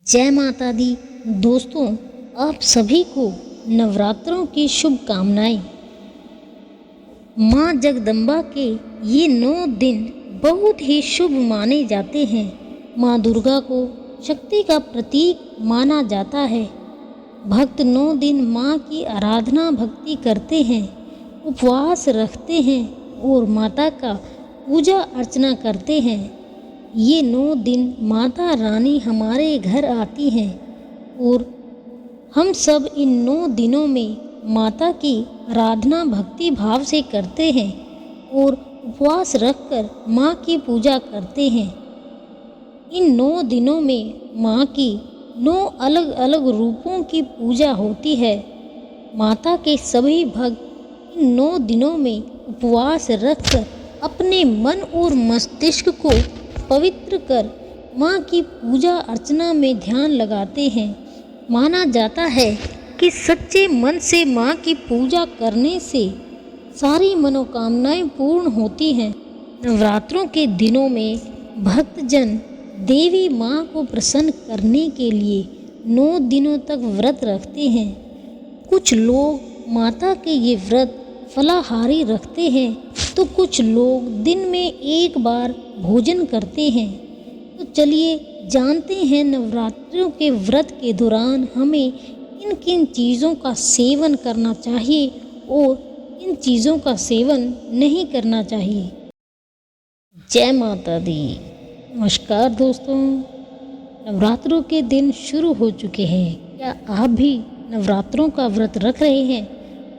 जय माता दी। दोस्तों, आप सभी को नवरात्रों की शुभकामनाएं। माँ जगदम्बा के ये 9 दिन बहुत ही शुभ माने जाते हैं। माँ दुर्गा को शक्ति का प्रतीक माना जाता है। भक्त 9 दिन माँ की आराधना भक्ति करते हैं, उपवास रखते हैं और माता का पूजा अर्चना करते हैं। ये 9 दिन माता रानी हमारे घर आती हैं और हम सब इन 9 दिनों में माता की आराधना भक्ति भाव से करते हैं और उपवास रखकर माँ की पूजा करते हैं। इन 9 दिनों में माँ की 9 अलग अलग रूपों की पूजा होती है। माता के सभी भक्त इन 9 दिनों में उपवास रखकर अपने मन और मस्तिष्क को पवित्र कर माँ की पूजा अर्चना में ध्यान लगाते हैं। माना जाता है कि सच्चे मन से माँ की पूजा करने से सारी मनोकामनाएं पूर्ण होती हैं। नवरात्रों के दिनों में भक्तजन देवी माँ को प्रसन्न करने के लिए 9 दिनों तक व्रत रखते हैं। कुछ लोग माता के ये व्रत फलाहारी रखते हैं तो कुछ लोग दिन में एक बार भोजन करते हैं। तो चलिए जानते हैं नवरात्रों के व्रत के दौरान हमें किन किन चीज़ों का सेवन करना चाहिए और किन चीज़ों का सेवन नहीं करना चाहिए। जय माता दी। नमस्कार दोस्तों, नवरात्रों के दिन शुरू हो चुके हैं। क्या आप भी नवरात्रों का व्रत रख रहे हैं?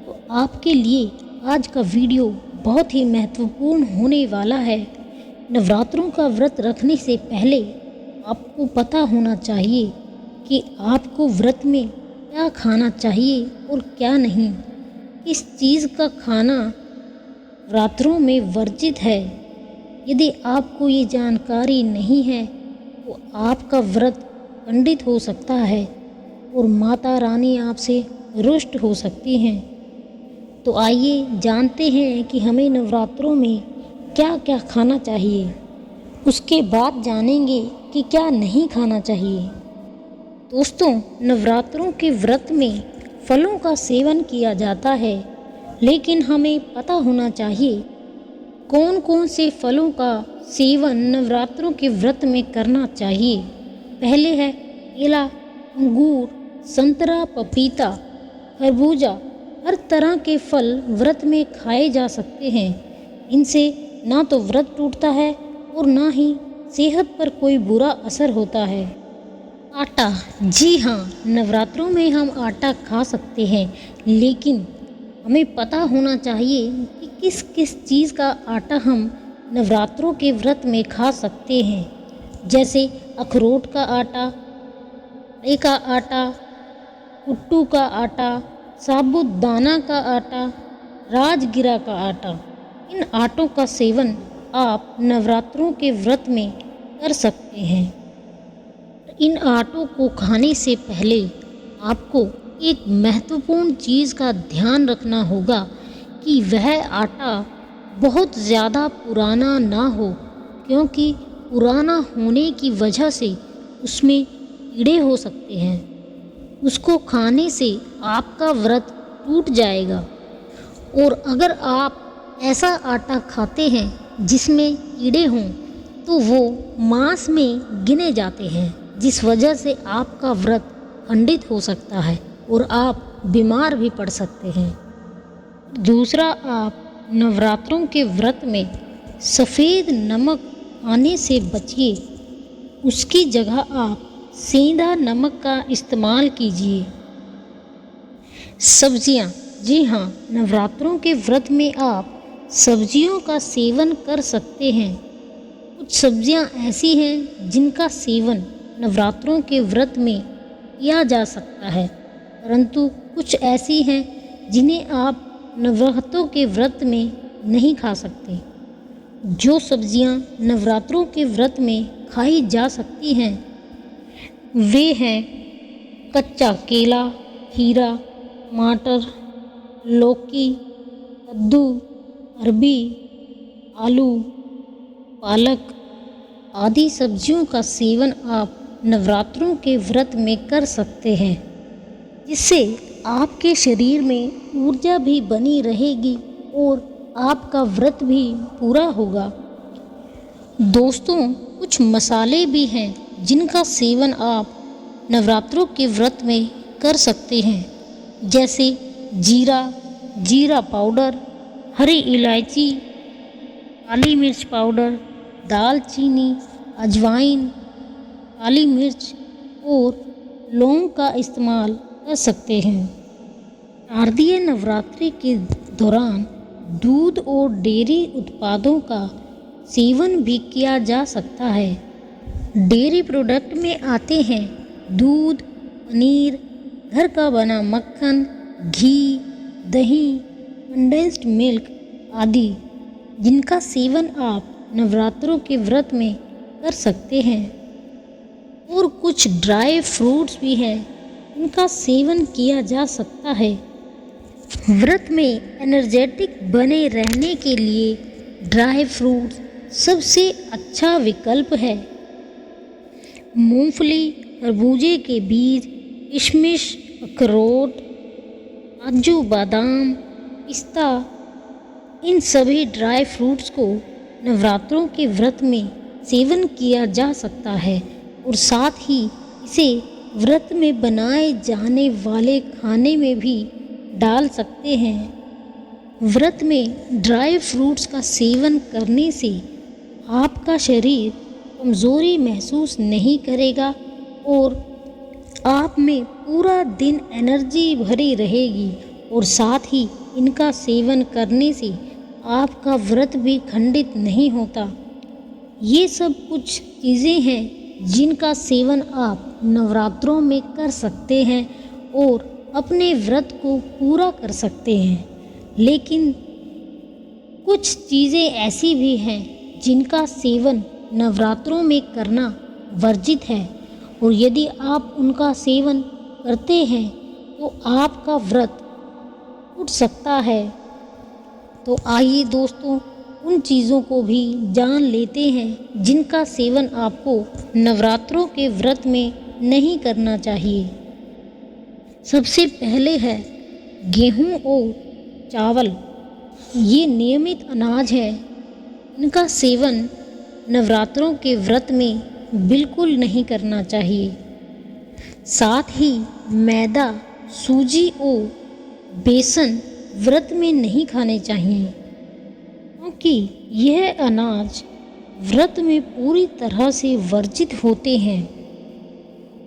तो आपके लिए आज का वीडियो बहुत ही महत्वपूर्ण होने वाला है। नवरात्रों का व्रत रखने से पहले आपको पता होना चाहिए कि आपको व्रत में क्या खाना चाहिए और क्या नहीं। किस चीज़ का खाना रात्रों में वर्जित है। यदि आपको ये जानकारी नहीं है तो आपका व्रत खंडित हो सकता है और माता रानी आपसे रुष्ट हो सकती हैं। तो आइए जानते हैं कि हमें नवरात्रों में क्या क्या खाना चाहिए। उसके बाद जानेंगे कि क्या नहीं खाना चाहिए। दोस्तों, नवरात्रों के व्रत में फलों का सेवन किया जाता है, लेकिन हमें पता होना चाहिए कौन कौन से फलों का सेवन नवरात्रों के व्रत में करना चाहिए। पहले है केला, अंगूर, संतरा, पपीता, खरबूजा। हर तरह के फल व्रत में खाए जा सकते हैं। इनसे ना तो व्रत टूटता है और ना ही सेहत पर कोई बुरा असर होता है। आटा, जी हाँ, नवरात्रों में हम आटा खा सकते हैं, लेकिन हमें पता होना चाहिए कि किस किस चीज़ का आटा हम नवरात्रों के व्रत में खा सकते हैं। जैसे अखरोट का आटा, अरे का आटा, कुट्टू का आटा, साबूदाना का आटा, राजगिरा का आटा। इन आटों का सेवन आप नवरात्रों के व्रत में कर सकते हैं। इन आटों को खाने से पहले आपको एक महत्वपूर्ण चीज़ का ध्यान रखना होगा कि वह आटा बहुत ज़्यादा पुराना ना हो, क्योंकि पुराना होने की वजह से उसमें कीड़े हो सकते हैं। उसको खाने से आपका व्रत टूट जाएगा। और अगर आप ऐसा आटा खाते हैं जिसमें कीड़े हों तो वो मांस में गिने जाते हैं, जिस वजह से आपका व्रत खंडित हो सकता है और आप बीमार भी पड़ सकते हैं। दूसरा, आप नवरात्रों के व्रत में सफ़ेद नमक खाने से बचिए। उसकी जगह आप सेंधा नमक का इस्तेमाल कीजिए। सब्जियां, जी हाँ, नवरात्रों के व्रत में आप सब्जियों का सेवन कर सकते हैं। कुछ सब्जियां ऐसी हैं जिनका सेवन नवरात्रों के व्रत में किया जा सकता है, परंतु कुछ ऐसी हैं जिन्हें आप नवरात्रों के व्रत में नहीं खा सकते। जो सब्जियां नवरात्रों के व्रत में खाई जा सकती हैं वे हैं कच्चा केला, खीरा, टमाटर, लौकी, कद्दू, अरबी, आलू, पालक आदि सब्जियों का सेवन आप नवरात्रों के व्रत में कर सकते हैं, जिससे आपके शरीर में ऊर्जा भी बनी रहेगी और आपका व्रत भी पूरा होगा। दोस्तों, कुछ मसाले भी हैं जिनका सेवन आप नवरात्रों के व्रत में कर सकते हैं, जैसे जीरा पाउडर, हरी इलायची, काली मिर्च पाउडर, दालचीनी, अजवाइन, काली मिर्च और लौंग का इस्तेमाल कर सकते हैं। शारदीय नवरात्रि के दौरान दूध और डेयरी उत्पादों का सेवन भी किया जा सकता है। डेयरी प्रोडक्ट में आते हैं दूध, पनीर, घर का बना मक्खन, घी, दही, कंडेंस्ड मिल्क आदि, जिनका सेवन आप नवरात्रों के व्रत में कर सकते हैं। और कुछ ड्राई फ्रूट्स भी हैं, इनका सेवन किया जा सकता है। व्रत में एनर्जेटिक बने रहने के लिए ड्राई फ्रूट्स सबसे अच्छा विकल्प है। मूंगफली, खरबूजे के बीज, किशमिश, अखरोट, काजू, बादाम, पिस्ता, इन सभी ड्राई फ्रूट्स को नवरात्रों के व्रत में सेवन किया जा सकता है और साथ ही इसे व्रत में बनाए जाने वाले खाने में भी डाल सकते हैं। व्रत में ड्राई फ्रूट्स का सेवन करने से आपका शरीर कमज़ोरी महसूस नहीं करेगा और आप में पूरा दिन एनर्जी भरी रहेगी और साथ ही इनका सेवन करने से आपका व्रत भी खंडित नहीं होता। ये सब कुछ चीज़ें हैं जिनका सेवन आप नवरात्रों में कर सकते हैं और अपने व्रत को पूरा कर सकते हैं। लेकिन कुछ चीज़ें ऐसी भी हैं जिनका सेवन नवरात्रों में करना वर्जित है और यदि आप उनका सेवन करते हैं तो आपका व्रत टूट सकता है। तो आइए दोस्तों, उन चीज़ों को भी जान लेते हैं जिनका सेवन आपको नवरात्रों के व्रत में नहीं करना चाहिए। सबसे पहले है गेहूं और चावल। ये नियमित अनाज है, इनका सेवन नवरात्रों के व्रत में बिल्कुल नहीं करना चाहिए। साथ ही मैदा, सूजी और बेसन व्रत में नहीं खाने चाहिए, क्योंकि यह अनाज व्रत में पूरी तरह से वर्जित होते हैं।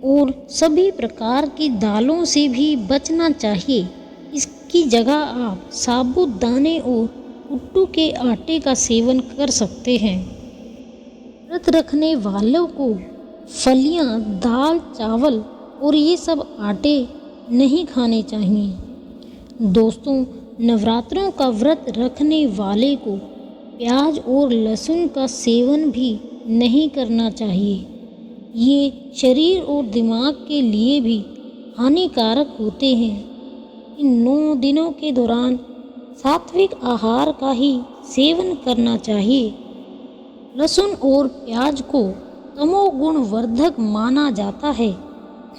और सभी प्रकार की दालों से भी बचना चाहिए। इसकी जगह आप साबूदाने और कुट्टू के आटे का सेवन कर सकते हैं। व्रत रखने वालों को फलियां, दाल, चावल और ये सब आटे नहीं खाने चाहिए। दोस्तों, नवरात्रों का व्रत रखने वाले को प्याज और लहसुन का सेवन भी नहीं करना चाहिए। ये शरीर और दिमाग के लिए भी हानिकारक होते हैं। इन 9 दिनों के दौरान सात्विक आहार का ही सेवन करना चाहिए। लहसुन और प्याज को तमोगुण वर्धक माना जाता है।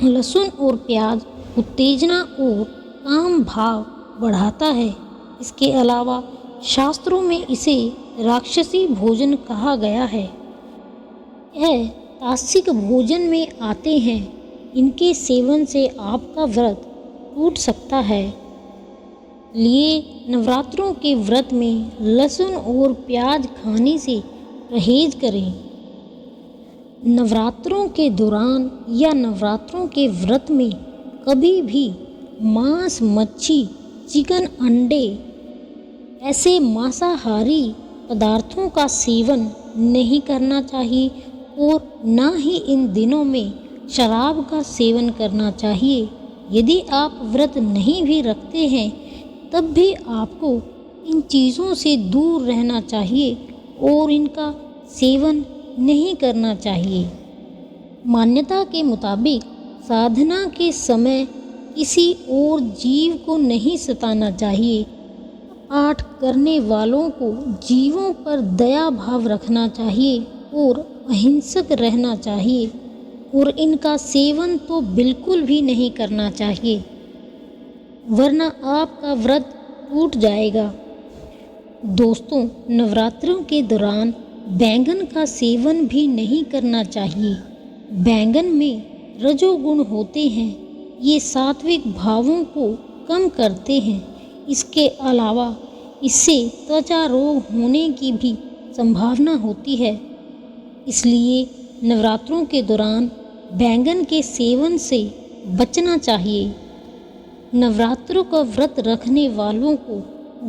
लहसुन और प्याज उत्तेजना और काम भाव बढ़ाता है। इसके अलावा शास्त्रों में इसे राक्षसी भोजन कहा गया है। यह तामसिक भोजन में आते हैं। इनके सेवन से आपका व्रत टूट सकता है। लिए नवरात्रों के व्रत में लहसुन और प्याज खाने से परहेज करें। नवरात्रों के दौरान या नवरात्रों के व्रत में कभी भी मांस, मच्छी, चिकन, अंडे ऐसे मांसाहारी पदार्थों का सेवन नहीं करना चाहिए और ना ही इन दिनों में शराब का सेवन करना चाहिए। यदि आप व्रत नहीं भी रखते हैं तब भी आपको इन चीज़ों से दूर रहना चाहिए और इनका सेवन नहीं करना चाहिए। मान्यता के मुताबिक साधना के समय किसी और जीव को नहीं सताना चाहिए। पाठ करने वालों को जीवों पर दया भाव रखना चाहिए और अहिंसक रहना चाहिए। और इनका सेवन तो बिल्कुल भी नहीं करना चाहिए, वरना आपका व्रत टूट जाएगा। दोस्तों, नवरात्रों के दौरान बैंगन का सेवन भी नहीं करना चाहिए। बैंगन में रजोगुण होते हैं, ये सात्विक भावों को कम करते हैं। इसके अलावा इससे त्वचा रोग होने की भी संभावना होती है, इसलिए नवरात्रों के दौरान बैंगन के सेवन से बचना चाहिए। नवरात्रों का व्रत रखने वालों को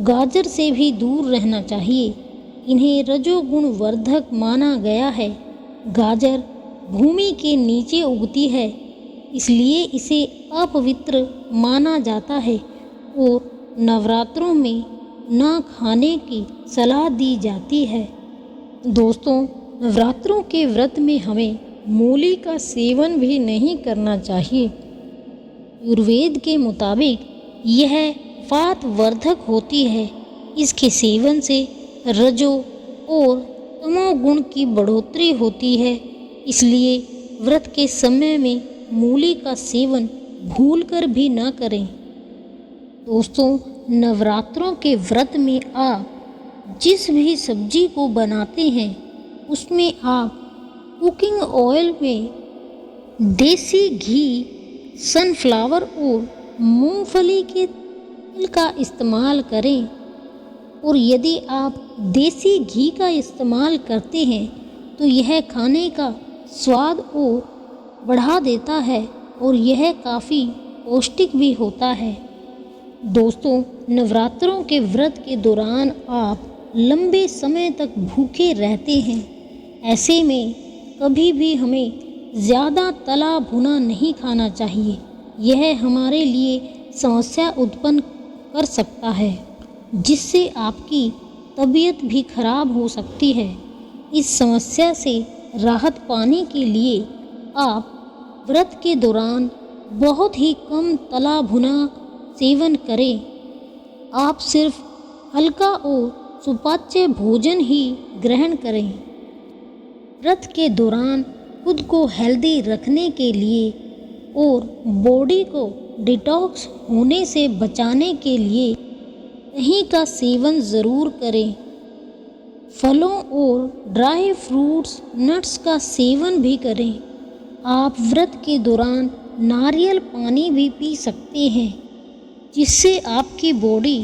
गाजर से भी दूर रहना चाहिए। इन्हें रजोगुण वर्धक माना गया है। गाजर भूमि के नीचे उगती है, इसलिए इसे अपवित्र माना जाता है और नवरात्रों में ना खाने की सलाह दी जाती है। दोस्तों, नवरात्रों के व्रत में हमें मूली का सेवन भी नहीं करना चाहिए। आयुर्वेद के मुताबिक यह वात वर्धक होती है। इसके सेवन से रजो और तमोगुण की बढ़ोतरी होती है, इसलिए व्रत के समय में मूली का सेवन भूलकर भी न करें। दोस्तों, नवरात्रों के व्रत में आप जिस भी सब्जी को बनाते हैं उसमें आप कुकिंग ऑयल में देसी घी, सनफ्लावर और मूंगफली के तेल का इस्तेमाल करें। और यदि आप देसी घी का इस्तेमाल करते हैं तो यह खाने का स्वाद और बढ़ा देता है और यह काफ़ी पौष्टिक भी होता है। दोस्तों, नवरात्रों के व्रत के दौरान आप लंबे समय तक भूखे रहते हैं। ऐसे में कभी भी हमें ज़्यादा तला भुना नहीं खाना चाहिए। यह हमारे लिए समस्या उत्पन्न कर सकता है, जिससे आपकी तबीयत भी खराब हो सकती है। इस समस्या से राहत पाने के लिए आप व्रत के दौरान बहुत ही कम तला भुना सेवन करें। आप सिर्फ हल्का और सुपाच्य भोजन ही ग्रहण करें। व्रत के दौरान खुद को हेल्दी रखने के लिए और बॉडी को डिटॉक्स होने से बचाने के लिए दही का सेवन ज़रूर करें। फलों और ड्राई फ्रूट्स, नट्स का सेवन भी करें। आप व्रत के दौरान नारियल पानी भी पी सकते हैं, जिससे आपकी बॉडी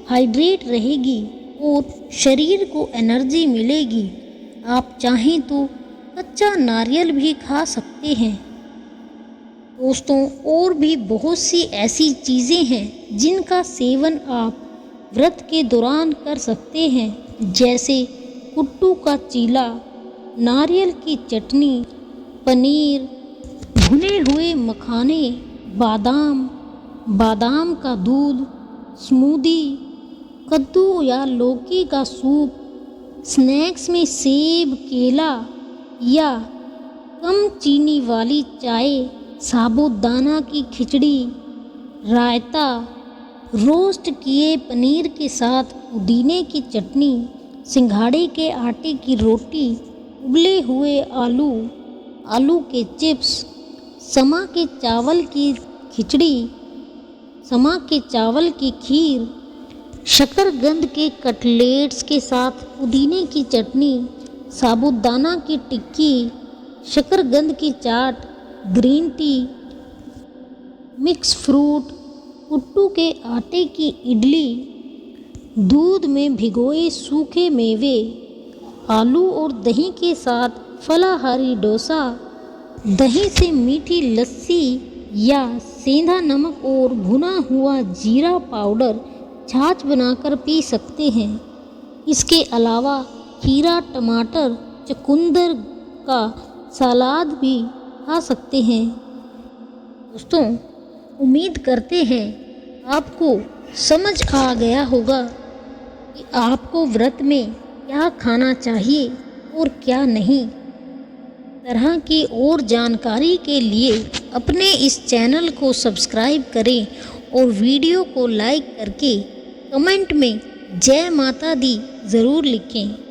हाइड्रेट रहेगी और शरीर को एनर्जी मिलेगी। आप चाहें तो कच्चा नारियल भी खा सकते हैं। दोस्तों, और भी बहुत सी ऐसी चीज़ें हैं जिनका सेवन आप व्रत के दौरान कर सकते हैं, जैसे कुट्टू का चीला, नारियल की चटनी, पनीर, भुने हुए मखाने, बादाम का दूध, स्मूदी, कद्दू या लौकी का सूप, स्नैक्स में सेब, केला या कम चीनी वाली चाय, साबूदाना की खिचड़ी, रायता, रोस्ट किए पनीर के साथ पुदीने की चटनी, सिंघाड़े के आटे की रोटी, उबले हुए आलू के चिप्स, समा के चावल की खिचड़ी, समा के चावल की खीर, शकरकंद के कटलेट्स के साथ पुदीने की चटनी, साबूदाना की टिक्की, शकरकंद की चाट, ग्रीन टी, मिक्स फ्रूट, कुट्टू के आटे की इडली, दूध में भिगोए सूखे मेवे, आलू और दही के साथ फलाहारी डोसा, दही से मीठी लस्सी या सेंधा नमक और भुना हुआ जीरा पाउडर छाछ बनाकर पी सकते हैं। इसके अलावा खीरा, टमाटर, चुकंदर का सलाद भी खा सकते हैं। दोस्तों, उम्मीद करते हैं आपको समझ आ गया होगा कि आपको व्रत में क्या खाना चाहिए और क्या नहीं। तरह की और जानकारी के लिए अपने इस चैनल को सब्सक्राइब करें और वीडियो को लाइक करके कमेंट में जय माता दी ज़रूर लिखें।